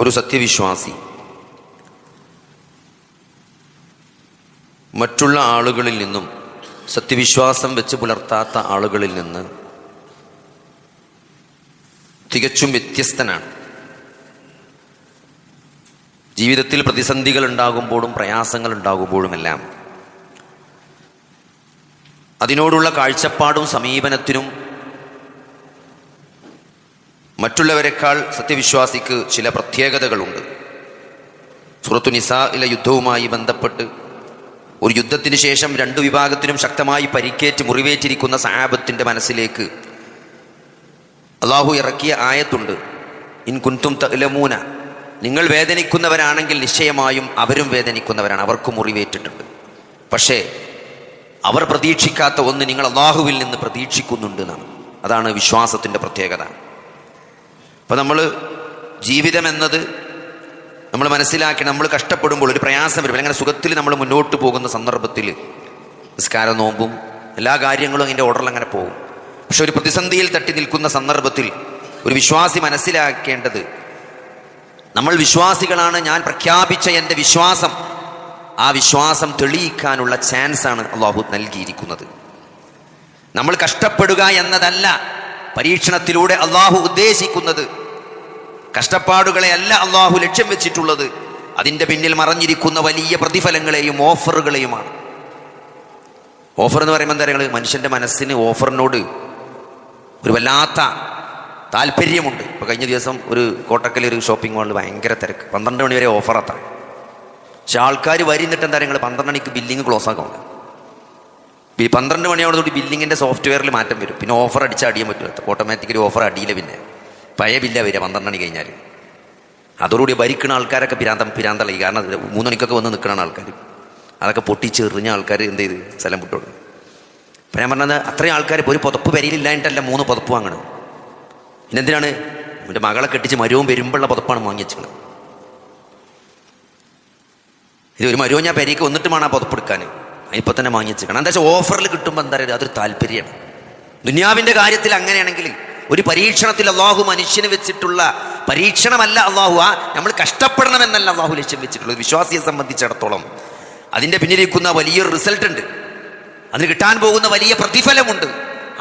ഒരു സത്യവിശ്വാസി മറ്റുള്ള ആളുകളിൽ നിന്നും, സത്യവിശ്വാസം വെച്ച് പുലർത്താത്ത ആളുകളിൽ നിന്ന് തികച്ചും വ്യത്യസ്തനാണ്. ജീവിതത്തിൽ പ്രതിസന്ധികൾ ഉണ്ടാകുമ്പോഴും പ്രയാസങ്ങൾ ഉണ്ടാകുമ്പോഴുമെല്ലാം അതിനോടുള്ള കാഴ്ചപ്പാടും സമീപനത്തിനും മറ്റുള്ളവരെക്കാൾ സത്യവിശ്വാസിക്ക് ചില പ്രത്യേകതകളുണ്ട്. സൂറത്തു നിസായിലെ യുദ്ധവുമായി ബന്ധപ്പെട്ട് ഒരു യുദ്ധത്തിന് ശേഷം രണ്ടു വിഭാഗത്തിനും ശക്തമായി പരിക്കേറ്റ് മുറിവേറ്റിരിക്കുന്ന സഹാബത്തിന്റെ മനസ്സിലേക്ക് അള്ളാഹു ഇറക്കിയ ആയത്തുണ്ട്. ഇൻ കുൻതും തഅലമൂന, നിങ്ങൾ വേദനിക്കുന്നവരാണെങ്കിൽ നിശ്ചയമായും അവരും വേദനിക്കുന്നവരാണ്, അവർക്കും മുറിവേറ്റിട്ടുണ്ട്. പക്ഷേ അവർ പ്രതീക്ഷിക്കാത്ത ഒന്ന് നിങ്ങൾ അള്ളാഹുവിൽ നിന്ന് പ്രതീക്ഷിക്കുന്നുണ്ട് എന്നാണ്. അതാണ് വിശ്വാസത്തിൻ്റെ പ്രത്യേകത. അപ്പോൾ നമ്മൾ ജീവിതം എന്നത് നമ്മൾ മനസ്സിലാക്കി, നമ്മൾ കഷ്ടപ്പെടുമ്പോൾ ഒരു പ്രയാസം വരും, അങ്ങനെ സുഖത്തിൽ നമ്മൾ മുന്നോട്ട് പോകുന്ന സന്ദർഭത്തിൽ നിസ്കാര നോമ്പും എല്ലാ കാര്യങ്ങളും അതിൻ്റെ ഓർഡറിൽ അങ്ങനെ പോകും. പക്ഷെ ഒരു പ്രതിസന്ധിയിൽ തട്ടി നിൽക്കുന്ന സന്ദർഭത്തിൽ ഒരു വിശ്വാസി മനസ്സിലാക്കേണ്ടത്, നമ്മൾ വിശ്വാസികളാണ്, ഞാൻ പ്രഖ്യാപിച്ച എൻ്റെ വിശ്വാസം, ആ വിശ്വാസം തെളിയിക്കാനുള്ള ചാൻസാണ് അള്ളാഹു നൽകിയിരിക്കുന്നത്. നമ്മൾ കഷ്ടപ്പെടുക എന്നതല്ല പരീക്ഷണത്തിലൂടെ അള്ളാഹു ഉദ്ദേശിക്കുന്നത്. കഷ്ടപ്പാടുകളെ അല്ല അള്ളാഹു ലക്ഷ്യം വെച്ചിട്ടുള്ളത്. അതിൻ്റെ പിന്നിൽ മറഞ്ഞിരിക്കുന്ന വലിയ പ്രതിഫലങ്ങളെയും ഓഫറുകളെയുമാണ്. ഓഫർ എന്ന് പറയുമ്പോൾ എന്താ പറയുക, മനുഷ്യൻ്റെ മനസ്സിന് ഓഫറിനോട് ഒരു വല്ലാത്ത താല്പര്യമുണ്ട്. ഇപ്പോൾ കഴിഞ്ഞ ദിവസം ഒരു കോട്ടക്കൽ ഒരു ഷോപ്പിംഗ് മാളിൽ ഭയങ്കര തിരക്ക്, 12 മണി വരെ ഓഫർ അത്ര. പക്ഷെ ആൾക്കാർ വരുന്നിട്ട് എന്താ പറയുക, 12 മണിക്ക് ബില്ലിങ് ക്ലോസ് ആക്കണം. ഈ 12 മണിയോടുകൂടി ബില്ലിങ്ങിൻ്റെ സോഫ്റ്റ്വെയറിൽ മാറ്റം വരും. പിന്നെ ഓഫർ അടിച്ച് അടിയാൻ പറ്റും, ഓട്ടോമാറ്റിക്കലി ഓഫർ അടിയില്ല, പിന്നെ പഴയ ബില്ല വരിക 12 മണി കഴിഞ്ഞാൽ. അതോടുകൂടി ഭരിക്കുന്ന ആൾക്കാരൊക്കെ പിരാന്തളി. കാരണം 3 മണിക്കൊക്കെ വന്ന് നിൽക്കുന്ന ആൾക്കാർ, അതൊക്കെ പൊട്ടിച്ചെറിഞ്ഞ ആൾക്കാർ എന്ത് ചെയ്ത് സ്ഥലം വിട്ടോളൂ. അപ്പം ഞാൻ പറഞ്ഞത്, അത്രയും ആൾക്കാർ ഇപ്പോൾ ഒരു പുതപ്പ് പെരയിലില്ലായിട്ടല്ല 3 പുതപ്പ് വാങ്ങണം. പിന്നെന്തിനാണ്, എൻ്റെ മകളെ കെട്ടിച്ച് മരവും വരുമ്പോഴുള്ള പുതപ്പാണ് വാങ്ങി വെച്ചത്. ഇത് ഒരു മരവും ഞാൻ പെരയ്ക്ക് വന്നിട്ട് വേണം ആ പുതപ്പെടുക്കാൻ, ഇപ്പം തന്നെ വാങ്ങി വെച്ചേക്കണം. എന്താ വെച്ചാൽ ഓഫറിൽ കിട്ടുമ്പോൾ എന്താ പറയുക, അതൊരു താല്പര്യമാണ്. ദുനിയാവിൻ്റെ കാര്യത്തിൽ അങ്ങനെയാണെങ്കിൽ ഒരു പരീക്ഷണത്തിൽ അള്ളാഹു മനുഷ്യന് വെച്ചിട്ടുള്ള പരീക്ഷണമല്ല അള്ളാഹു, നമ്മൾ കഷ്ടപ്പെടണമെന്നല്ല അള്ളാഹു ലക്ഷ്യം വെച്ചിട്ടുള്ളത്. വിശ്വാസിയെ സംബന്ധിച്ചിടത്തോളം അതിൻ്റെ പിന്നിലിരിക്കുന്ന വലിയൊരു റിസൾട്ട് ഉണ്ട്, അതിന് കിട്ടാൻ പോകുന്ന വലിയ പ്രതിഫലമുണ്ട്.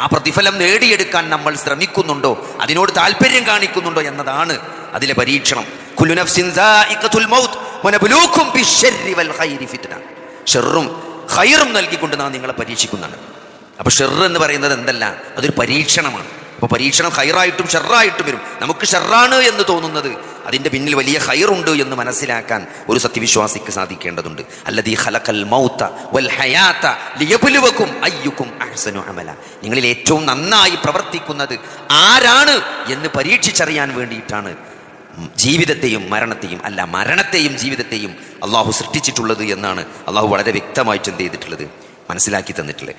ആ പ്രതിഫലം നേടിയെടുക്കാൻ നമ്മൾ ശ്രമിക്കുന്നുണ്ടോ, അതിനോട് താല്പര്യം കാണിക്കുന്നുണ്ടോ എന്നതാണ് അതിലെ പരീക്ഷണം. കുല്ലു നഫ്സിൻ ദാഇഖത്തുൽ മൗത്ത് വനബ്ലൂക്കും ബിശ്ശർരി വൽ ഖൈരി ഫിത്ന. ഷർറും ഖൈറും നൽകിക്കൊണ്ട് നാം നിങ്ങളെ പരീക്ഷിക്കുന്നതാണ്. അപ്പോൾ ഷർറ് എന്ന് പറയുന്നത് എന്തല്ല, അതൊരു പരീക്ഷണമാണ്. അപ്പോൾ പരീക്ഷണം ഖൈറായിട്ടും ഷർറായിട്ടും വരും. നമുക്ക് ഷർറാണ് എന്ന് തോന്നുന്നത് അതിൻ്റെ പിന്നിൽ വലിയ ഖൈറുണ്ട് എന്ന് മനസ്സിലാക്കാൻ ഒരു സത്യവിശ്വാസിക്ക് സാധിക്കേണ്ടതുണ്ട്. അല്ലദീ ഖലഖൽ മൗത വൽ ഹയാത ലിയബ്ലുവകും അയ്യുക്കും അഹ്സനു അമല. നിങ്ങളിൽ ഏറ്റവും നന്നായി പ്രവർത്തിക്കുന്നത് ആരാണ് എന്ന് പരീക്ഷിച്ചറിയാൻ വേണ്ടിയിട്ടാണ് ജീവിതത്തെയും മരണത്തെയും, അല്ല മരണത്തെയും ജീവിതത്തെയും അള്ളാഹു സൃഷ്ടിച്ചിട്ടുള്ളത് എന്നാണ് അള്ളാഹു വളരെ വ്യക്തമായിട്ട് എന്ത് ചെയ്തിട്ടുള്ളത്, മനസ്സിലാക്കി തന്നിട്ടുള്ളത്.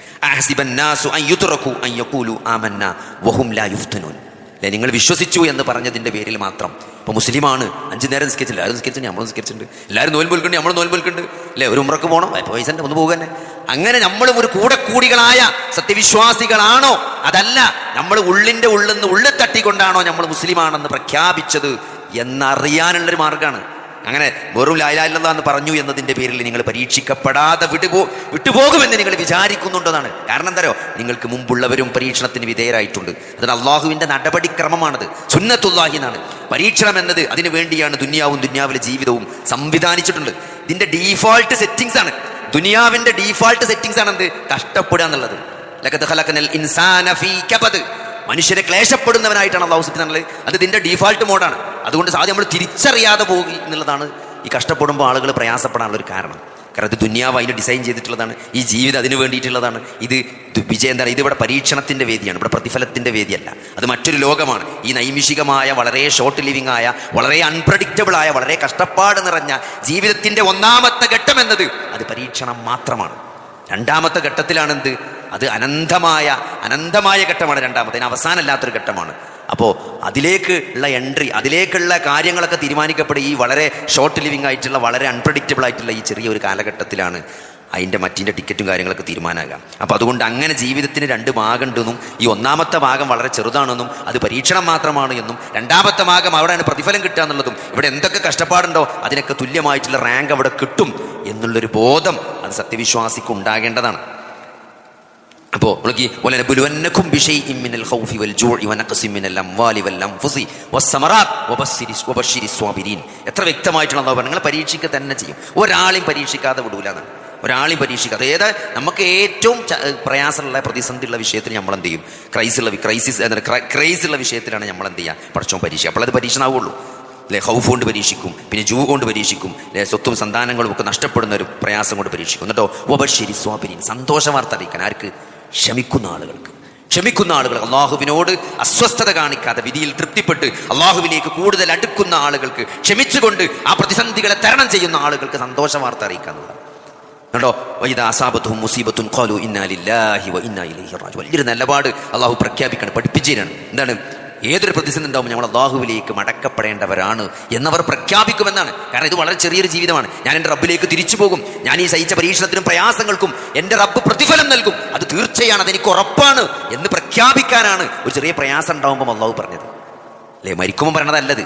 നിങ്ങൾ വിശ്വസിച്ചു എന്ന് പറഞ്ഞതിൻ്റെ പേരിൽ മാത്രം, ഇപ്പോൾ മുസ്ലിമാണ്, 5 നേരം നിസ്കരിച്ചില്ല, എല്ലാവരും നിസ്കരിച്ചിട്ടുണ്ട്, നമ്മൾ നിസ്കരിച്ചിട്ടുണ്ട്, എല്ലാവരും നോയമ്പ് നിൽക്കുന്നുണ്ട്, നമ്മൾ നോയമ്പ് നിൽക്കുന്നുണ്ട്, അല്ലേ, ഒരു ഉംറക്ക് പോകണം, പൈസ ഒന്ന് പോകുക തന്നെ. അങ്ങനെ നമ്മളും ഒരു കൂടികളായ സത്യവിശ്വാസികളാണോ, അതല്ല നമ്മൾ ഉള്ളിൻ്റെ ഉള്ളിൽ നിന്ന് ഉള്ളിൽ തട്ടിക്കൊണ്ടാണോ നമ്മൾ മുസ്ലിമാണെന്ന് പ്രഖ്യാപിച്ചത് എന്നറിയാനുള്ളൊരു മാർഗ്ഗമാണ്. അങ്ങനെ വെറും ലാ ഇലാഹ ഇല്ലല്ലാഹ് എന്ന് പറഞ്ഞു എന്നതിൻ്റെ പേരിൽ നിങ്ങൾ പരീക്ഷിക്കപ്പെടാതെ വിട്ടുപോകുമെന്ന് നിങ്ങൾ വിചാരിക്കുന്നുണ്ടെന്നാണ്. കാരണം എന്താ, നിങ്ങൾക്ക് മുമ്പുള്ളവരും പരീക്ഷണത്തിന് വിധേയരായിട്ടുണ്ട്. അതിന് അള്ളാഹുവിൻ്റെ നടപടിക്രമമാണത്, സുന്നത്തുല്ലാഹി എന്നാണ്. പരീക്ഷണം എന്നത് അതിനു വേണ്ടിയാണ് ദുനിയാവും ദുനിയാവിലെ ജീവിതവും സംവിധാനിച്ചിട്ടുണ്ട്. ഇതിൻ്റെ ഡീഫാൾട്ട് സെറ്റിങ്സ് ആണ്, ദുനിയാവിൻ്റെ ഡീഫാൾട്ട് സെറ്റിങ്സ് ആണ് എന്ത്, കഷ്ടപ്പെടുക എന്നുള്ളത്. ലഖദ് ഖലഖനൽ ഇൻസാന ഫീ കബദ്, മനുഷ്യനെ ക്ലേശപ്പെടുന്നവനായിട്ടാണ് അള്ളാഹു സൃഷ്ടിച്ചിട്ടുള്ളത്. അത് ഇതിൻ്റെ ഡീഫാൾട്ട് മോഡാണ്. അതുകൊണ്ട് സാധ്യം നമ്മൾ തിരിച്ചറിയാതെ പോകും എന്നുള്ളതാണ് ഈ കഷ്ടപ്പെടുമ്പോൾ ആളുകൾ പ്രയാസപ്പെടാനുള്ളൊരു കാരണം. കാരണം ഇത് ദുനിയാവ് അതിന് ഡിസൈൻ ചെയ്തിട്ടുള്ളതാണ്, ഈ ജീവിതം അതിന് വേണ്ടിയിട്ടുള്ളതാണ്. ഇത് വിജയം എന്താണ്, ഇതിവിടെ പരീക്ഷണത്തിൻ്റെ വേദിയാണ്, ഇവിടെ പ്രതിഫലത്തിൻ്റെ വേദിയല്ല. അത് മറ്റൊരു ലോകമാണ്. ഈ നൈമിഷികമായ, വളരെ ഷോർട്ട് ലിവിങ് ആയ, വളരെ അൺപ്രഡിക്റ്റബിളായ, വളരെ കഷ്ടപ്പാട് നിറഞ്ഞ ജീവിതത്തിൻ്റെ 1ാമത്തെ ഘട്ടം എന്നത് അത് പരീക്ഷണം മാത്രമാണ്. 2ാമത്തെ ഘട്ടത്തിലാണെന്ത്, അത് അനന്തമായ ഘട്ടമാണ്. 2ാമത്തെ അവസാനമല്ലാത്തൊരു ഘട്ടമാണ്. അപ്പോൾ അതിലേക്ക് ഉള്ള എൻട്രി, അതിലേക്കുള്ള കാര്യങ്ങളൊക്കെ തീരുമാനിക്കപ്പെടുക ഈ വളരെ ഷോർട്ട് ലിവിങ് ആയിട്ടുള്ള, വളരെ അൺപ്രഡിക്റ്റബിൾ ആയിട്ടുള്ള ഈ ചെറിയ ഒരു കാലഘട്ടത്തിലാണ്. അതിൻ്റെ മറ്റിൻ്റെ ടിക്കറ്റും കാര്യങ്ങളൊക്കെ തീരുമാനമാകാം. അപ്പോൾ അതുകൊണ്ട് അങ്ങനെ ജീവിതത്തിന് രണ്ട് ഭാഗമുണ്ടെന്നും ഈ ഒന്നാമത്തെ ഭാഗം വളരെ ചെറുതാണെന്നും അത് പരീക്ഷണം മാത്രമാണ് എന്നും രണ്ടാമത്തെ ഭാഗം അവിടെയാണ് പ്രതിഫലം കിട്ടുക എന്നുള്ളതും ഇവിടെ എന്തൊക്കെ കഷ്ടപ്പാടുണ്ടോ അതിനൊക്കെ തുല്യമായിട്ടുള്ള റാങ്ക് അവിടെ കിട്ടും എന്നുള്ളൊരു ബോധം അത് സത്യവിശ്വാസിക്ക് ഉണ്ടാകേണ്ടതാണ്. അപ്പോൾ എത്ര വ്യക്തമായിട്ടുള്ള നിങ്ങൾ പരീക്ഷിക്കുക തന്നെ ചെയ്യും. ഒരാളെയും പരീക്ഷിക്കാതെ വിടൂലെന്നാണ്. ഒരാളെയും പരീക്ഷിക്കാതെ ഏത് നമുക്ക് ഏറ്റവും പ്രയാസമുള്ള പ്രതിസന്ധിയുള്ള വിഷയത്തിൽ നമ്മൾ എന്ത് ചെയ്യും? ക്രൈസുള്ള വിഷയത്തിലാണ് നമ്മൾ എന്ത് ചെയ്യുക? പഠിച്ചോൻ പരീക്ഷ. അപ്പോൾ അത് പരീക്ഷണമാവുള്ളൂ അല്ലെ? ഹൗഫ് കൊണ്ട് പരീക്ഷിക്കും, പിന്നെ ജൂ കൊണ്ട് പരീക്ഷിക്കും, സ്വത്തും സന്താനങ്ങളും ഒക്കെ നഷ്ടപ്പെടുന്ന ഒരു പ്രയാസം കൊണ്ട് പരീക്ഷിക്കും. എന്നിട്ടോ വബശ്ശിരി സ്വാബിരീൻ, സന്തോഷ വാർത്ത അറിയിക്കാൻ ആർക്ക്? ക്ഷമിക്കുന്ന ആളുകൾ, അള്ളാഹുവിനോട് അസ്വസ്ഥത കാണിക്കാതെ വിധിയിൽ തൃപ്തിപ്പെട്ട് അള്ളാഹുവിലേക്ക് കൂടുതൽ അടുക്കുന്ന ആളുകൾക്ക്, ക്ഷമിച്ചുകൊണ്ട് ആ പ്രതിസന്ധികളെ തരണം ചെയ്യുന്ന ആളുകൾക്ക് സന്തോഷ വാർത്ത അറിയിക്കാന്നുള്ളതാണ്. കേട്ടോ, വലിയൊരു നിലപാട് അള്ളാഹു പ്രഖ്യാപിക്കണം, പഠിപ്പിച്ചേരാണ്. എന്താണ്? ഏതൊരു പ്രതിസന്ധി ഉണ്ടാകുമ്പോൾ നമ്മൾ അള്ളാഹുവിലേക്ക് മടക്കപ്പെടേണ്ടവരാണ് എന്നവർ പ്രഖ്യാപിക്കുമെന്നാണ്. കാരണം ഇത് വളരെ ചെറിയൊരു ജീവിതമാണ്. ഞാൻ എൻ്റെ റബ്ബിലേക്ക് തിരിച്ചു പോകും. ഞാൻ ഈ സഹിച്ച പരീക്ഷണത്തിനും പ്രയാസങ്ങൾക്കും എൻ്റെ റബ്ബ് പ്രതിഫലം നൽകും, അത് തീർച്ചയാണ്, അതെനിക്ക് ഉറപ്പാണ് എന്ന് പ്രഖ്യാപിക്കാനാണ് ഒരു ചെറിയ പ്രയാസം ഉണ്ടാകുമ്പോൾ അള്ളാഹു പറഞ്ഞത് അല്ലേ? മരിക്കുമ്പോൾ പറയണതല്ലത്.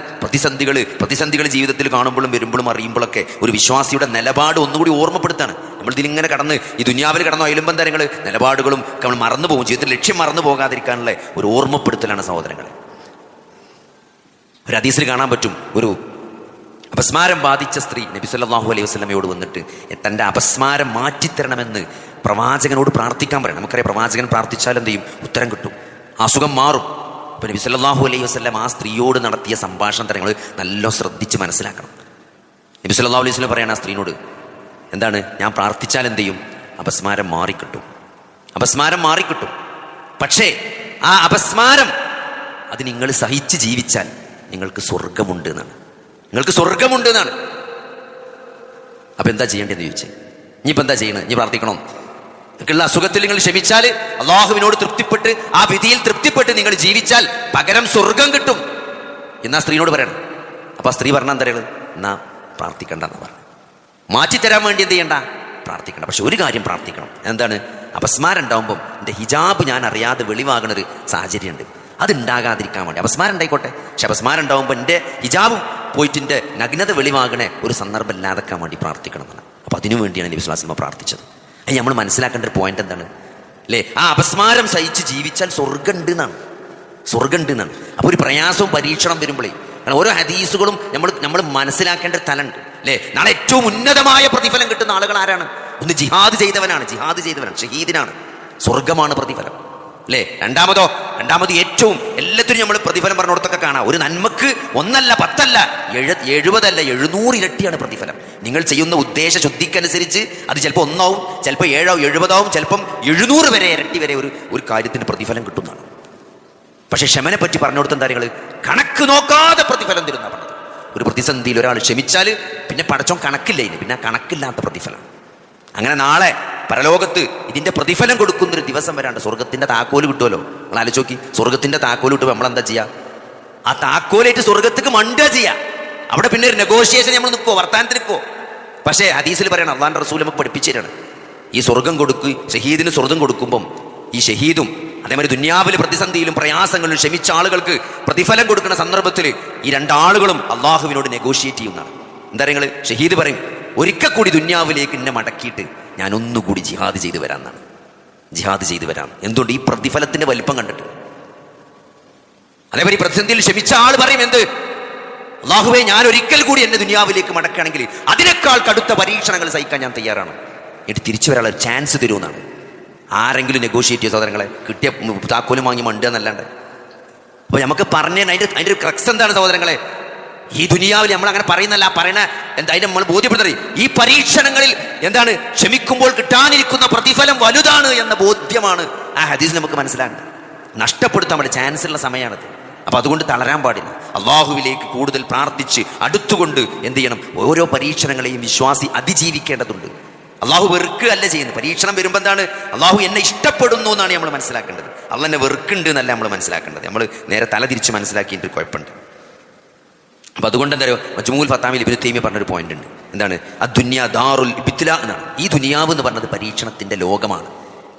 പ്രതിസന്ധികൾ ജീവിതത്തിൽ കാണുമ്പോഴും വരുമ്പോഴും അറിയുമ്പോഴൊക്കെ ഒരു വിശ്വാസിയുടെ നിലപാട് ഒന്നുകൂടി ഓർമ്മപ്പെടുത്താണ്. നമ്മൾ ഇതിലിങ്ങനെ കടന്ന് ഈ ദുനിയാവിൽ കടന്ന അയലുമ്പം തരങ്ങൾ നിലപാടുകളും നമ്മൾ മറന്നു പോകും. ജീവിതത്തിൽ ലക്ഷ്യം മറന്നു പോകാതിരിക്കാനുള്ള ഒരു ഓർമ്മപ്പെടുത്തലാണ് സഹോദരങ്ങളെ. ഒരു ഹദീസിൽ കാണാൻ പറ്റും, ഒരു അപസ്മാരം ബാധിച്ച സ്ത്രീ നബി സല്ലല്ലാഹു അലൈഹി വസല്ലമയോട് വന്നിട്ട് തൻ്റെ അപസ്മാരം മാറ്റിത്തരണമെന്ന് പ്രവാചകനോട് പ്രാർത്ഥിക്കാൻ പറയണം. നമുക്കറിയാം, പ്രവാചകൻ പ്രാർത്ഥിച്ചാൽ എന്ത് ചെയ്യും? ഉത്തരം കിട്ടും, അസുഖം മാറും. അപ്പോൾ നബി സല്ലല്ലാഹു അലൈഹി വസല്ലം ആ സ്ത്രീയോട് നടത്തിയ സംഭാഷണ തരങ്ങൾ നല്ല ശ്രദ്ധിച്ച് മനസ്സിലാക്കണം. നബി സല്ലല്ലാഹു അലൈഹി വസല്ലം പറയണം ആ സ്ത്രീയോട്, എന്താണ്? ഞാൻ പ്രാർത്ഥിച്ചാൽ എന്ത് ചെയ്യും? അപസ്മാരം മാറിക്കിട്ടും. പക്ഷേ ആ അപസ്മാരം അത് നിങ്ങൾ സഹിച്ച് ജീവിച്ചാൽ നിങ്ങൾക്ക് സ്വർഗമുണ്ട് എന്നാണ്. അപ്പൊ എന്താ ചെയ്യേണ്ടതെന്ന് ചോദിച്ചേ? ഇനിയിപ്പോൾ എന്താ ചെയ്യണത്? ഇനി പ്രാർത്ഥിക്കണം. നിങ്ങൾക്കുള്ള അസുഖത്തിൽ നിങ്ങൾ ക്ഷമിച്ചാൽ, അള്ളാഹുവിനോട് തൃപ്തിപ്പെട്ട് ആ വിധിയിൽ തൃപ്തിപ്പെട്ട് നിങ്ങൾ ജീവിച്ചാൽ പകരം സ്വർഗം കിട്ടും എന്നാ സ്ത്രീയോട് പറയണം. അപ്പൊ ആ സ്ത്രീ പറഞ്ഞാൽ എന്താ പറയുന്നത്? എന്നാ പ്രാർത്ഥിക്കണ്ടെന്ന് പറഞ്ഞു. മാറ്റിത്തരാൻ വേണ്ടി എന്ത് ചെയ്യണ്ട? പ്രാർത്ഥിക്കണം. പക്ഷെ ഒരു കാര്യം പ്രാർത്ഥിക്കണം. എന്താണ്? അപസ്മാരം ഉണ്ടാകുമ്പം എൻ്റെ ഹിജാബ് ഞാൻ അറിയാതെ വെളിവാകുന്നൊരു സാഹചര്യമുണ്ട്, അതുണ്ടാകാതിരിക്കാൻ വേണ്ടി. അപസ്മാരം ഉണ്ടായിക്കോട്ടെ, പക്ഷെ അപസ്മാരം ഉണ്ടാകുമ്പോൾ എൻ്റെ ഹിജാബും പോയിട്ട് എൻ്റെ നഗ്നത വെളിവാകണേ ഒരു സന്ദർഭം ഇല്ലാതെക്കാൻ വേണ്ടി പ്രാർത്ഥിക്കണം എന്നാണ്. അപ്പം അതിനു വേണ്ടിയാണ് നബി സ്വല്ലല്ലാഹു അലൈഹി വസല്ലം പ്രാർത്ഥിച്ചത്. അത് നമ്മൾ മനസ്സിലാക്കേണ്ട ഒരു പോയിന്റ് എന്താണ് അല്ലേ? ആ അപസ്മാരം സഹിച്ച് ജീവിച്ചാൽ സ്വർഗം ഉണ്ട് എന്നാണ്. അപ്പോൾ ഒരു പ്രയാസവും പരീക്ഷണം വരുമ്പോഴേ, കാരണം ഓരോ ഹദീസുകളും നമ്മൾ മനസ്സിലാക്കേണ്ട ഒരു തലമുണ്ട് അല്ലേ? നാളെ ഏറ്റവും ഉന്നതമായ പ്രതിഫലം കിട്ടുന്ന ആളുകൾ ആരാണ്? ഒന്ന് ജിഹാദ് ചെയ്തവനാണ്, ഷഹീദിനാണ്. സ്വർഗമാണ് പ്രതിഫലം അല്ലേ? രണ്ടാമത് ഏറ്റവും എല്ലാത്തിനും നമ്മൾ പ്രതിഫലം പറഞ്ഞിടത്തൊക്കെ കാണാം. ഒരു നന്മക്ക് 1 അല്ല 10 അല്ല 70 അല്ല 700 ഇരട്ടിയാണ് പ്രതിഫലം. നിങ്ങൾ ചെയ്യുന്ന ഉദ്ദേശ ശുദ്ധിക്കനുസരിച്ച് അത് ചിലപ്പോൾ 1 ആവും, ചിലപ്പോൾ 7 ആവും, 70 ആവും, ചിലപ്പം 700 വരെ ഇരട്ടി വരെ ഒരു കാര്യത്തിന് പ്രതിഫലം കിട്ടുന്നതാണ്. പക്ഷെ ക്ഷമനെ പറ്റി പറഞ്ഞുകൊടുത്ത കാര്യങ്ങൾ കണക്ക് നോക്കാതെ പ്രതിഫലം തരുന്ന പറഞ്ഞത്. ഒരു പ്രതിസന്ധിയിൽ ഒരാൾ ക്ഷമിച്ചാൽ പിന്നെ പടച്ചോൻ കണക്കില്ല, പിന്നെ കണക്കില്ലാത്ത പ്രതിഫലം. അങ്ങനെ നാളെ പരലോകത്ത് ഇതിന്റെ പ്രതിഫലം കൊടുക്കുന്നൊരു ദിവസം വരാണ്ട് സ്വർഗത്തിന്റെ താക്കോല് കിട്ടുമല്ലോ. നമ്മൾ ആലോചിച്ച് നോക്കി, സ്വർഗത്തിന്റെ താക്കോല് കിട്ടുമ്പോൾ നമ്മളെന്താ ചെയ്യുക? ആ താക്കോലേറ്റ് സ്വർഗത്തേക്ക് മണ്ടുക ചെയ്യുക. അവിടെ പിന്നെ ഒരു നെഗോഷിയേഷൻ നമ്മൾ നിൽക്കുമോ? വർത്താനത്തിന് നിൽക്കുമോ? പക്ഷേ ഹദീസിൽ പറയണം, അള്ളാഹുവിന്റെ റസൂൽ നമുക്ക് പഠിപ്പിച്ചു തരാണ്, ഈ സ്വർഗം ഷഹീദിന് സ്വർഗം കൊടുക്കുമ്പം ഈ ഷഹീദും അതേമാതിരി ദുനിയാവിലെ പ്രതിസന്ധിയിലും പ്രയാസങ്ങളിലും ക്ഷമിച്ച ആളുകൾക്ക് പ്രതിഫലം കൊടുക്കുന്ന സന്ദർഭത്തിൽ ഈ രണ്ടാളുകളും അള്ളാഹുവിനോട് നെഗോഷിയേറ്റ് ചെയ്യുന്നതാണ്. എന്താ നിങ്ങൾ? ഷഹീദ് പറയും, ഒരിക്കൽ കൂടി ദുനിയാവിലേക്ക് എന്നെ മടക്കിയിട്ട് ഞാൻ ഒന്നുകൂടി ജിഹാദ് ചെയ്തു വരാമെന്നാണ്. എന്തുകൊണ്ട്? ഈ പ്രതിഫലത്തിന്റെ വലിപ്പം കണ്ടിട്ട്. അതേപോലെ ഈ പ്രതിസന്ധിയിൽ ക്ഷമിച്ച ആൾ പറയും, എന്ത്? അള്ളാഹുവേ, ഞാൻ ഒരിക്കൽ കൂടി എന്നെ ദുനിയാവിലേക്ക് മടക്കുകയാണെങ്കിൽ അതിനേക്കാൾ കടുത്ത പരീക്ഷണങ്ങൾ സഹിക്കാൻ ഞാൻ തയ്യാറാണ്. എന്നിട്ട് തിരിച്ചു വരാനുള്ള ചാൻസ് തരുമെന്നാണ്. ആരെങ്കിലും നെഗോഷിയേറ്റ് ചെയ്ത സഹോദരങ്ങളെ, കിട്ടിയ താക്കോലും വാങ്ങി മണ്ടുക എന്നല്ലാണ്ട്. അപ്പോൾ നമുക്ക് അതിൻ്റെ ഒരു ക്രക്സ് എന്താണ് സഹോദരങ്ങളെ? ഈ ദുനിയാവിൽ നമ്മൾ അങ്ങനെ പറയുന്നല്ല, അതിനെ നമ്മൾ ബോധ്യപ്പെടുത്തറി. ഈ പരീക്ഷണങ്ങളിൽ എന്താണ്? ക്ഷമിക്കുമ്പോൾ കിട്ടാനിരിക്കുന്ന പ്രതിഫലം വലുതാണ് എന്ന ബോധ്യമാണ് ആ ഹദീസ് നമുക്ക് മനസ്സിലാകുന്നത്. നഷ്ടപ്പെടുത്താൻ വേണ്ടി ചാൻസ് ഉള്ള സമയമാണത്. അപ്പൊ അതുകൊണ്ട് തളരാൻ പാടില്ല. അള്ളാഹുവിലേക്ക് കൂടുതൽ പ്രാർത്ഥിച്ച് അടുത്തുകൊണ്ട് എന്ത് ചെയ്യണം? ഓരോ പരീക്ഷണങ്ങളെയും വിശ്വാസി അതിജീവിക്കേണ്ടതുണ്ട്. അള്ളാഹു വെറുക്കുകയല്ല ചെയ്യുന്നത്. പരീക്ഷണം വരുമ്പോൾ എന്താണ്? അള്ളാഹു എന്നെ ഇഷ്ടപ്പെടുന്നു എന്നാണ് നമ്മൾ മനസ്സിലാക്കേണ്ടത്. അള്ളാഹ് എന്നെ വെറുക്കുന്നുണ്ട് എന്നല്ല നമ്മൾ മനസ്സിലാക്കേണ്ടത്. നമ്മൾ നേരെ തല തിരിച്ച് മനസ്സിലാക്കിയിട്ട് കുഴപ്പമുണ്ട്. അപ്പൊ അതുകൊണ്ട് എന്താ പറയുക, മജ്മൂഉൽ ഫതാവിൽ ഇബ്നു തൈമിയ്യ പറഞ്ഞൊരു പോയിന്റ് ഉണ്ട്. എന്താണ്? അദ്ദുന്യ ദാറുൽ ഇബ്തിലാ എന്നാണ്. ഈ ദുനിയാവ് എന്ന് പറഞ്ഞത് പരീക്ഷണത്തിന്റെ ലോകമാണ്.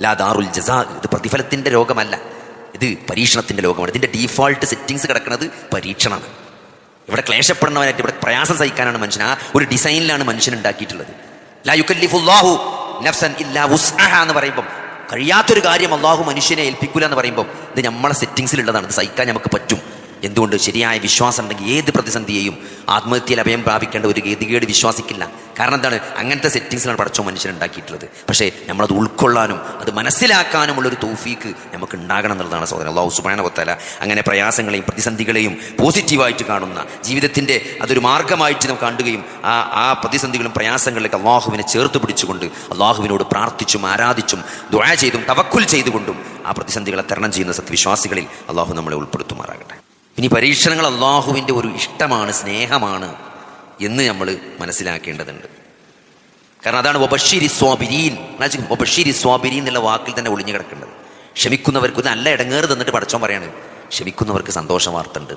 ലാ ദാറുൽ ജസാ, ഇത് പ്രതിഫലത്തിന്റെ ലോകമല്ല, ഇത് പരീക്ഷണത്തിന്റെ ലോകമാണ്. ഇതിന്റെ ഡീഫോൾട്ട് സെറ്റിങ്സ് കിടക്കുന്നത് പരീക്ഷണമാണ്. ഇവിടെ ക്ലേശപ്പെടുന്നവനായിട്ട് ഇവിടെ പ്രയാസം സഹിക്കാനാണ് മനുഷ്യൻ. ആ ഒരു ഡിസൈനിലാണ് മനുഷ്യൻ ഉണ്ടാക്കിയിട്ടുള്ളത്. ലാ യുകല്ലിഫുല്ലാഹു നഫ്സൻ ഇല്ലാ വുസ്അഹാ എന്ന് പറയുമ്പോൾ കഴിയാത്തൊരു കാര്യം അള്ളാഹു മനുഷ്യനെ ഏൽപ്പിക്കൂല എന്ന് പറയുമ്പോൾ ഇത് നമ്മളെ സെറ്റിങ്സിലുള്ളതാണ്. ഇത് സഹിക്കാൻ നമുക്ക് പറ്റും. എന്തുകൊണ്ട്? ശരിയായ വിശ്വാസം ഉണ്ടെങ്കിൽ ഏത് പ്രതിസന്ധിയെയും ആത്മഹത്യയിൽ അഭയം പ്രാപിക്കേണ്ട ഒരു ഗതികേട് വിശ്വാസിക്കില്ല. കാരണം എന്താണ്? അങ്ങനത്തെ സെറ്റിങ്സിലാണ് പടച്ചോൻ മനുഷ്യൻ ഉണ്ടാക്കിയിട്ടുള്ളത്. പക്ഷേ നമ്മളത് ഉൾക്കൊള്ളാനും അത് മനസ്സിലാക്കാനുമുള്ളൊരു തൗഫീക്ക് നമുക്ക് ഉണ്ടാകണം എന്നുള്ളതാണ് സഹോദരൻ. അല്ലാഹു സുബ്ഹാനഹു വ തആല അങ്ങനെ പ്രയാസങ്ങളെയും പ്രതിസന്ധികളെയും പോസിറ്റീവായിട്ട് കാണുന്ന, ജീവിതത്തിൻ്റെ അതൊരു മാർഗമായിട്ട് നമുക്ക് കാണുകയും ആ പ്രതിസന്ധികളും പ്രയാസങ്ങളിലേക്ക് അള്ളാഹുവിനെ ചേർത്ത് പിടിച്ചുകൊണ്ട് അള്ളാഹുവിനോട് പ്രാർത്ഥിച്ചും ആരാധിച്ചും ദുആ ചെയ്തും തവക്കുൽ ചെയ്തുകൊണ്ടും ആ പ്രതിസന്ധികളെ തരണം ചെയ്യുന്ന സത്യവിശ്വാസികളിൽ അള്ളാഹു നമ്മളെ ഉൾപ്പെടുത്തുമാറാകട്ടെ. ഇനി പരീക്ഷണങ്ങൾ അള്ളാഹുവിൻ്റെ ഒരു ഇഷ്ടമാണ്, സ്നേഹമാണ് എന്ന് നമ്മൾ മനസ്സിലാക്കേണ്ടതുണ്ട്. കാരണം അതാണ് വബശ്ശിരി സ്വാബിരീൻ. വബശ്ശിരി സ്വാബിരീൻ എന്നുള്ള വാക്കിൽ തന്നെ ഒളിഞ്ഞു കിടക്കേണ്ടത്. ക്ഷമിക്കുന്നവർക്ക് നല്ല ഇടങ്ങേറ് തന്നിട്ട് പടച്ചോൻ പറയാണ് ക്ഷമിക്കുന്നവർക്ക് സന്തോഷ വാർത്ത ഉണ്ട്.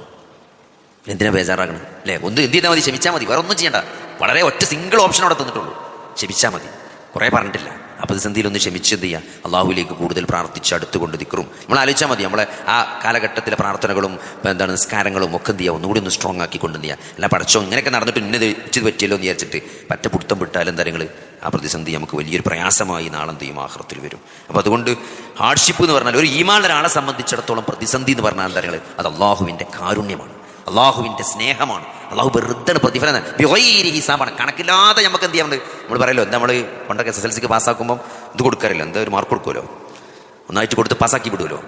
എന്തിനാ ബേജാറാകണം അല്ലേ? എന്ത് ചെയ്താൽ മതി? ക്ഷമിച്ചാൽ മതി, വേറെ ഒന്നും ചെയ്യണ്ട. വളരെ ഒറ്റ സിംഗിൾ ഓപ്ഷൻ അവിടെ തന്നിട്ടുള്ളൂ, ക്ഷമിച്ചാൽ മതി. കുറേ പറഞ്ഞിട്ടില്ല. ആ പ്രതിസന്ധിയിലൊന്ന് ക്ഷമിച്ച് എന്ത് ചെയ്യുക? അള്ളാഹുവിലേക്ക് കൂടുതൽ പ്രാർത്ഥിച്ച് അടുത്തുകൊണ്ട് ദിക്റും നമ്മൾ ആലോചിച്ചാൽ മതി. നമ്മളെ ആ കാലഘട്ടത്തിലെ പ്രാർത്ഥനകളും എന്താണ് നിസ്കാരങ്ങളും ഒക്കെ എന്ത് ചെയ്യുക? ഒന്നുകൂടി ഒന്ന് സ്ട്രോങ് ആക്കി കൊണ്ട് എന്ത് ചെയ്യുക? അല്ല പടച്ചോ ഇങ്ങനെയൊക്കെ നടന്നിട്ട് ഇന്നത് വെച്ചത് പറ്റിയല്ലോ എന്ന് വിചാരിച്ചിട്ട് പറ്റ പുടുത്തം വിട്ടാലും തരങ്ങൾ ആ പ്രതിസന്ധി നമുക്ക് വലിയൊരു പ്രയാസമായി നാളെന്ത് ചെയ്യും? ആഖിറത്തിൽ വരും. അപ്പോൾ അതുകൊണ്ട് ഹാർഡ്ഷിപ്പ് എന്ന് പറഞ്ഞാൽ ഒരു ഈമാനുള്ള ഒരാളെ സംബന്ധിച്ചിടത്തോളം പ്രതിസന്ധി എന്ന് പറഞ്ഞാൽ തരങ്ങൾ അത് അള്ളാഹുവിൻ്റെ കാരുണ്യമാണ്, അള്ളാഹുവിൻ്റെ സ്നേഹമാണ്. അള്ളാഹു വെറുതെ പ്രതിഫലം ഹിസാബാണ്. കണക്കില്ലാതെ നമുക്ക് എന്ത് ചെയ്യാറുണ്ട്? നമ്മൾ പറയല്ലോ, എന്താ നമ്മൾ പണ്ടൊക്കെ SSLCക്ക് പാസ്സാക്കുമ്പം ഇത് കൊടുക്കാറില്ല, എന്താ ഒരു മാർക്ക് കൊടുക്കുമല്ലോ, ഒന്നായിട്ട് കൊടുത്ത് പാസ്സാക്കി വിടുമല്ലോ.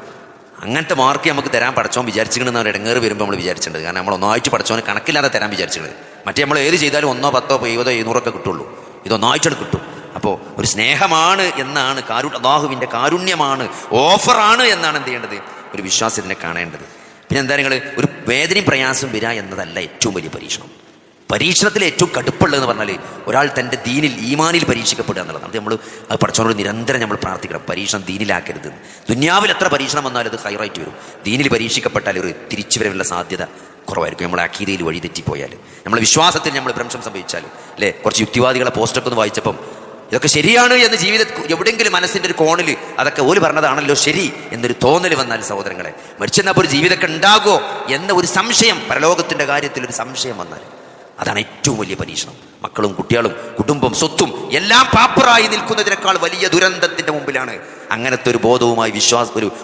അങ്ങനത്തെ മാർക്ക് നമുക്ക് തരാൻ പടച്ചോൻ വിചാരിച്ചിരിക്കണമെന്ന് അവർ ഇടങ്ങേറ് വരുമ്പോൾ നമ്മൾ വിചാരിച്ചിട്ടുണ്ട്. കാരണം നമ്മൾ ഒന്നായിട്ട് പടച്ചോനെ കണക്കില്ലാതെ തരാൻ വിചാരിച്ചിട്ടുണ്ട്. മറ്റേ നമ്മൾ ഏത് ചെയ്താലും 1, 10, 20, 200 കിട്ടുള്ളൂ. ഇതൊന്നായിട്ടാണ് കിട്ടും. അപ്പോൾ ഒരു സ്നേഹമാണ് എന്നാണ്, അള്ളാഹുവിൻ്റെ കാരുണ്യമാണ്, ഓഫറാണ് എന്നാണ് എന്ത് ചെയ്യേണ്ടത്? ഒരു വിശ്വാസത്തിനെ കാണേണ്ടത്. പിന്നെ എന്താ നിങ്ങൾ ഒരു വേദനയും പ്രയാസം വരിക എന്നതല്ല ഏറ്റവും വലിയ പരീക്ഷണം. പരീക്ഷണത്തിൽ ഏറ്റവും കടുപ്പുള്ളതെന്ന് പറഞ്ഞാൽ ഒരാൾ തൻ്റെ ദീനിൽ ഈമാനിൽ പരീക്ഷിക്കപ്പെടുക എന്നുള്ളതാണ്. അത് നമ്മൾ അത് പഠിച്ചവനോട് നിരന്തരം നമ്മൾ പ്രാർത്ഥിക്കണം, പരീക്ഷണം ദീനിലാക്കരുത്. ദുനിയാവിൽ എത്ര പരീക്ഷണം വന്നാലും അത് ഹൈറായിട്ട് വരും. ദീനിൽ പരീക്ഷിക്കപ്പെട്ടാൽ ഒരു തിരിച്ചുവരവുള്ള സാധ്യത കുറവായിരിക്കും. നമ്മൾ അഖീദയിൽ വഴി തെറ്റിപ്പോയാൽ, നമ്മൾ വിശ്വാസത്തിൽ നമ്മൾ ഭ്രംശം സംഭവിച്ചാൽ അല്ലേ? കുറച്ച് യുക്തിവാദികളെ പോസ്റ്റൊക്കെ ഒന്ന് വായിച്ചപ്പം ഇതൊക്കെ ശരിയാണ് എന്ന് ജീവിതത്തിൽ എവിടെയെങ്കിലും മനസ്സിൻ്റെ ഒരു കോണിൽ അതൊക്കെ ഓല് പറഞ്ഞതാണല്ലോ ശരി എന്നൊരു തോന്നൽ വന്നാൽ സഹോദരങ്ങളെ, മരിച്ചെന്നപ്പോൾ ഒരു ജീവിതമൊക്കെ ഉണ്ടാകുമോ എന്ന ഒരു സംശയം, പരലോകത്തിൻ്റെ കാര്യത്തിൽ ഒരു സംശയം വന്നാൽ അതാണ് ഏറ്റവും വലിയ പരീക്ഷണം. മക്കളും കുട്ടികളും കുടുംബം സ്വത്തും എല്ലാം പാപ്പറായി നിൽക്കുന്നതിനേക്കാൾ വലിയ ദുരന്തത്തിൻ്റെ മുമ്പിലാണ് അങ്ങനത്തെ ഒരു ബോധവുമായി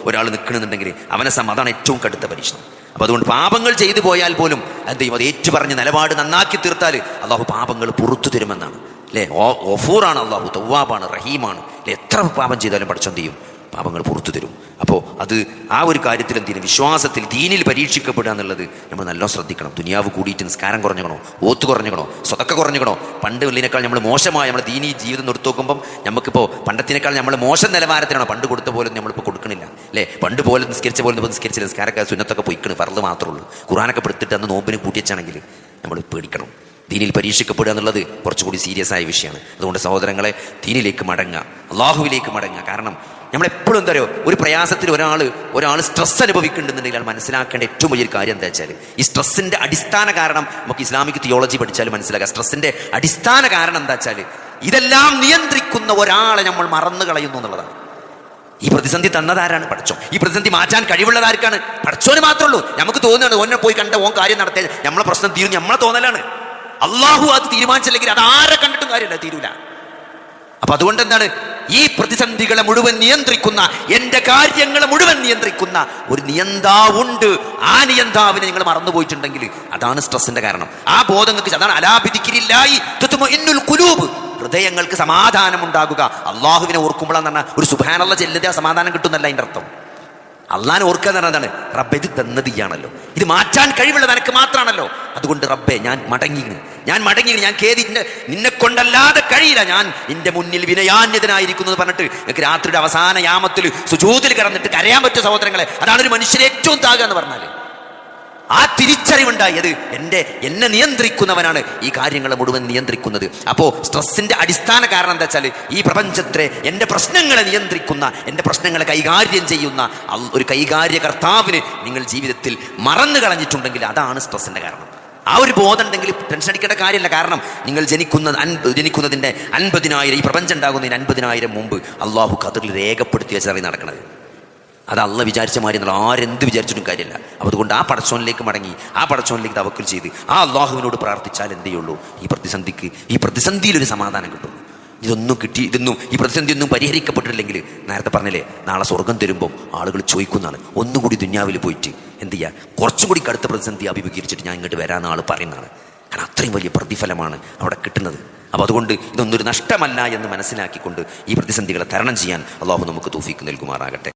ഒരാൾ നിൽക്കണമെന്നുണ്ടെങ്കിൽ അവനെ അതാണ് ഏറ്റവും കടുത്ത പരീക്ഷണം. അപ്പോൾ അതുകൊണ്ട് പാപങ്ങൾ ചെയ്തു പോയാൽ പോലും എന്ത് ചെയ്യും? അത് ഏറ്റുപറഞ്ഞ് നിലപാട് നന്നാക്കി തീർത്താൽ അള്ളാഹു പാപങ്ങൾ പുറത്തു തരുമെന്നാണ് അല്ലേ? ഗഫൂറാണ് അള്ളാഹു, തവ്വാബാണ്, റഹീമാണ് അല്ലേ? എത്ര പാപം ചെയ്താലും പടച്ചോൻ ചെയ്യും, പാപങ്ങൾ പുറത്തു തരും. അപ്പോൾ അത് ആ ഒരു കാര്യത്തിൽ എന്തിനും വിശ്വാസത്തിൽ ദീനിൽ പരീക്ഷിക്കപ്പെടുക എന്നുള്ളത് നമ്മൾ നല്ലോണം ശ്രദ്ധിക്കണം. ദുനിയാവ് കൂടിയിട്ട് നിസ്കാരം കുറഞ്ഞുകണോ, ഓത്ത് കുറഞ്ഞുകണോ, സ്വതക്ക കുറഞ്ഞുകണോ, പണ്ട് വലിയതിനേക്കാൾ നമ്മൾ മോശമായി നമ്മുടെ ദീനി ജീവിതം എടുത്തു നോക്കുമ്പം നമുക്കിപ്പോൾ പണ്ടത്തിനേക്കാൾ നമ്മൾ മോശം നിലവാരത്തിലാണോ? പണ്ട് കൊടുത്ത പോലെ നമ്മളിപ്പോൾ കൊടുക്കണില്ല അല്ലേ? പണ്ട് പോലെ നിസ്കരിച്ച പോലെ ഇപ്പോൾ നിസ്കരിച്ചില്ല, നിസ്കാരമൊക്കെ സുന്നത്തൊക്കെ പൊയ്ക്കണ്, ഫർള് മാത്രമേ ഉള്ളൂ. ഖുർആനൊക്കെ പെടുത്തിട്ട് അന്ന് നോമ്പിന് കൂട്ടിവെച്ചാണെങ്കിൽ നമ്മൾ പേടിക്കണം. ദീനിൽ പരീക്ഷിക്കപ്പെടുക എന്നുള്ളത് കുറച്ചുകൂടി സീരിയസ് ആയ വിഷയമാണ്. അതുകൊണ്ട് സഹോദരങ്ങളെ, ദീനിലേക്ക് മടങ്ങുക, അള്ളാഹുവിലേക്ക് മടങ്ങുക. കാരണം നമ്മളെപ്പോഴും എന്താ പറയുക, ഒരു പ്രയാസത്തിൽ ഒരാൾ സ്ട്രെസ് അനുഭവിക്കുന്നുണ്ടെന്നുണ്ടെങ്കിൽ അയാൾ മനസ്സിലാക്കേണ്ട ഏറ്റവും വലിയൊരു കാര്യം എന്താ വെച്ചാൽ, ഈ സ്ട്രെസ്സിൻ്റെ അടിസ്ഥാന കാരണം നമുക്ക് ഇസ്ലാമിക് തിയോളജി പഠിച്ചാൽ മനസ്സിലാക്കുക. സ്ട്രെസ്സിൻ്റെ അടിസ്ഥാന കാരണം എന്താ വെച്ചാൽ ഇതെല്ലാം നിയന്ത്രിക്കുന്ന ഒരാളെ നമ്മൾ മറന്നു കളയുന്നു എന്നുള്ളതാണ്. ഈ പ്രതിസന്ധി തന്നതാരാണ്? പടച്ചോൻ. ഈ പ്രതിസന്ധി മാറ്റാൻ കഴിവുള്ളതാർക്കാണ്? പടച്ചോന് മാത്രമേ ഉള്ളൂ. നമുക്ക് തോന്നുകയാണ് ഓനെ പോയി കണ്ട ഓൻ കാര്യം നടത്തിയാൽ നമ്മളെ പ്രശ്നം തീരും, നമ്മളെ തോന്നലാണ്. അള്ളാഹു അത് തീരുമാനിച്ചില്ലെങ്കിൽ അത് ആരെ കണ്ടിട്ടും കാര്യമില്ല, തീരൂല. അപ്പൊ അതുകൊണ്ട് എന്താണ്, ഈ പ്രതിസന്ധികളെ മുഴുവൻ നിയന്ത്രിക്കുന്ന, എന്റെ കാര്യങ്ങളെ മുഴുവൻ നിയന്ത്രിക്കുന്ന ഒരു നിയന്താവുണ്ട്. ആ നിയന്താവിനെ നിങ്ങൾ മറന്നുപോയിട്ടുണ്ടെങ്കിൽ അതാണ് സ്ട്രെസ്സിന്റെ കാരണം. ആ ബോധം നിങ്ങൾക്ക് അതാണ് അലാ ബിദിക്രില്ലാഹി തത്മഇന്നുൽ ഖുലൂബ്, ഹൃദയങ്ങൾക്ക് സമാധാനം ഉണ്ടാകുക. അള്ളാഹുവിനെ ഓർക്കുമ്പോഴാന്ന് പറഞ്ഞാൽ ഒരു സുബ്ഹാനല്ലാഹ് ചെല്ലുക സമാധാനം കിട്ടുന്നല്ല അതിൻ്റെ അർത്ഥം. അള്ളാഹിനെ ഓർക്കുക എന്ന് പറഞ്ഞതാണ്, റബ്ബെ ഇത് തന്നത് ഇയാണല്ലോ, ഇത് മാറ്റാൻ കഴിവുള്ളത് എനിക്ക് മാത്രമാണല്ലോ. അതുകൊണ്ട് റബ്ബെ ഞാൻ മടങ്ങി, ഞാൻ ഖേദിച്ച്, നിന്നെ കൊണ്ടല്ലാതെ കഴിയില്ല, ഞാൻ നിന്റെ മുന്നിൽ വിനയാന്യതനായിരിക്കുന്നത് പറഞ്ഞിട്ട് എനിക്ക് രാത്രിയുടെ അവസാന യാമത്തിൽ സുജൂദിൽ കിടന്നിട്ട് കരയാൻ പറ്റും സഹോദരങ്ങളെ. അതാണ് ഒരു മനുഷ്യരെ ഏറ്റവും താകുക എന്ന് പറഞ്ഞാൽ. ആ തിരിച്ചറിവുണ്ടായത് എന്നെ നിയന്ത്രിക്കുന്നവനാണ് ഈ കാര്യങ്ങളെ മുഴുവൻ നിയന്ത്രിക്കുന്നത്. അപ്പോൾ സ്ട്രെസ്സിന്റെ അടിസ്ഥാന കാരണം എന്താ വെച്ചാൽ ഈ പ്രപഞ്ചത്തെ എൻ്റെ പ്രശ്നങ്ങളെ നിയന്ത്രിക്കുന്ന, എൻ്റെ പ്രശ്നങ്ങളെ കൈകാര്യം ചെയ്യുന്ന ഒരു കൈകാര്യകർത്താവിന് നിങ്ങൾ ജീവിതത്തിൽ മറന്നു കളഞ്ഞിട്ടുണ്ടെങ്കിൽ അതാണ് സ്ട്രെസ്സിന്റെ കാരണം. ആ ഒരു ബോധം ഉണ്ടെങ്കിൽ ടെൻഷൻ അടിക്കേണ്ട കാര്യമില്ല. കാരണം നിങ്ങൾ ജനിക്കുന്നതിൻ്റെ 50,000 ഈ പ്രപഞ്ചം ഉണ്ടാകുന്നതിന് 50,000 മുമ്പ് അള്ളാഹു ഖദറിൽ രേഖപ്പെടുത്തി വെച്ചാണ് നടക്കുന്നത്. അത് അള്ള വിചാരിച്ച മാതിരി എന്നുള്ള ആരെന്ത് വിചാരിച്ചിട്ടും കാര്യമില്ല. അപ്പോൾ അതുകൊണ്ട് ആ പടച്ചോനിലേക്ക് മടങ്ങി ആ പടച്ചോനിലേക്ക് തവക്കുൽ ചെയ്ത് ആ അള്ളാഹുവിനോട് പ്രാർത്ഥിച്ചാൽ എന്തേ ഉള്ളൂ, ഈ പ്രതിസന്ധിയിലൊരു സമാധാനം കിട്ടും. ഈ പ്രതിസന്ധി ഒന്നും പരിഹരിക്കപ്പെട്ടിട്ടില്ലെങ്കിൽ നേരത്തെ പറഞ്ഞില്ലേ, നാളെ സ്വർഗം തരുമ്പം ആളുകൾ ചോദിക്കുന്നതാണ്, ഒന്നും കൂടി ദുന്യാവിൽ പോയിട്ട് എന്ത് ചെയ്യുക, കുറച്ചും കൂടി കടുത്ത പ്രതിസന്ധി അഭിമുഖീകരിച്ചിട്ട് ഞാൻ ഇങ്ങോട്ട് വരാമെന്ന് ആൾ പറയുന്നതാണ്. കാരണം അത്രയും വലിയ പ്രതിഫലമാണ് അവിടെ കിട്ടുന്നത്. അപ്പോൾ അതുകൊണ്ട് ഇതൊന്നൊരു നഷ്ടമല്ല എന്ന് മനസ്സിലാക്കിക്കൊണ്ട് ഈ പ്രതിസന്ധികളെ തരണം ചെയ്യാൻ അള്ളാഹു നമുക്ക് തൗഫീക്ക് നൽകുമാറാകട്ടെ.